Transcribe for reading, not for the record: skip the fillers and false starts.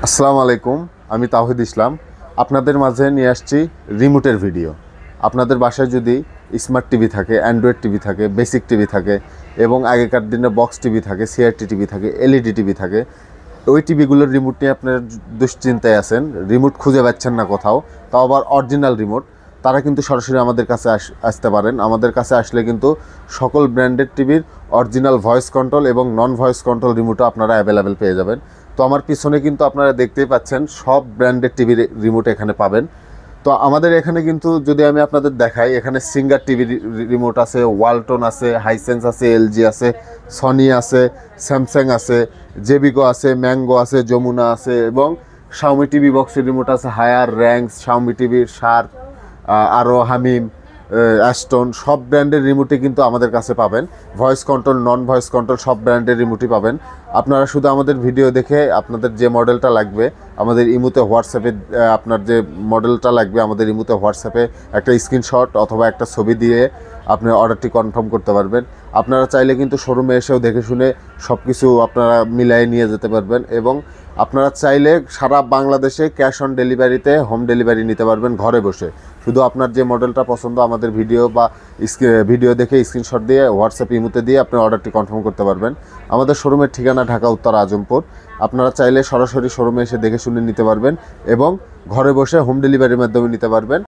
আসসালামু আলাইকুম, আমি তাওহিদ ইসলাম। আপনাদের মাঝে নিয়ে আসছি রিমোটের ভিডিও। আপনাদের বাসায় যদি স্মার্ট টিভি থাকে, অ্যান্ড্রয়েড টিভি থাকে, বেসিক টিভি থাকে এবং আগেকার দিনে বক্স টিভি থাকে, সিআরটি টিভি থাকে, এলইডি টিভি থাকে, ওই টিভিগুলোর রিমোট নিয়ে আপনারা দুশ্চিন্তায় আছেন, রিমোট খুঁজে পাচ্ছেন না কোথাও, তাও আবার অরিজিনাল রিমোট, তারা কিন্তু সরাসরি আমাদের কাছে আসতে পারেন। আমাদের কাছে আসলে কিন্তু সকল ব্র্যান্ডেড টিভির অরিজিনাল ভয়েস কন্ট্রোল এবং নন ভয়েস কন্ট্রোল রিমোটও আপনারা অ্যাভেলেবেল পেয়ে যাবেন। তো আমার পিছনে কিন্তু আপনারা দেখতেই পাচ্ছেন সব ব্র্যান্ডেড টিভির রিমোট এখানে পাবেন। তো আমাদের এখানে কিন্তু যদি আমি আপনাদের দেখাই, এখানে সিঙ্গার টিভি রিমোট আছে, ওয়ালটন আছে, হাইসেন্স আছে, এলজি আছে, সনি আছে, স্যামসাং আছে, জেবিকো আছে, ম্যাঙ্গো আছে, যমুনা আছে এবং শাওমি টিভি বক্সের রিমোট আছে, হায়ার, র্যাঙ্কস, শাওমি টিভির, শার্প, আরও হামিম, অ্যাস্টন, সব ব্র্যান্ডের রিমোটই কিন্তু আমাদের কাছে পাবেন। ভয়েস কন্ট্রোল, নন ভয়েস কন্ট্রোল সব ব্র্যান্ডের রিমোটই পাবেন। আপনারা শুধু আমাদের ভিডিও দেখে আপনাদের যে মডেলটা লাগবে আমাদের ইমুতে হোয়াটসঅ্যাপে, আপনার যে মডেলটা লাগবে আমাদের ইমুতে হোয়াটসঅ্যাপে একটা স্ক্রিনশট অথবা একটা ছবি দিয়ে আপনি অর্ডারটি কনফার্ম করতে পারবেন। আপনারা চাইলে কিন্তু শোরুমে এসেও দেখে শুনে সব কিছু আপনারা মিলাই নিয়ে যেতে পারবেন এবং আপনারা চাইলে সারা বাংলাদেশে ক্যাশ অন ডেলিভারিতে হোম ডেলিভারি নিতে পারবেন ঘরে বসে। শুধু আপনার যে মডেলটা পছন্দ আমাদের ভিডিও দেখে স্ক্রিনশট দিয়ে হোয়াটসঅ্যাপ ইমুতে দিয়ে আপনি অর্ডারটি কনফার্ম করতে পারবেন। আমাদের শোরুমের ঠিকানা ঢাকা উত্তর আজমপুর। আপনারা চাইলে সরাসরি শোরুমে এসে দেখে শুনে নিতে পারবেন এবং ঘরে বসে হোম ডেলিভারির মাধ্যমে নিতে পারবেন।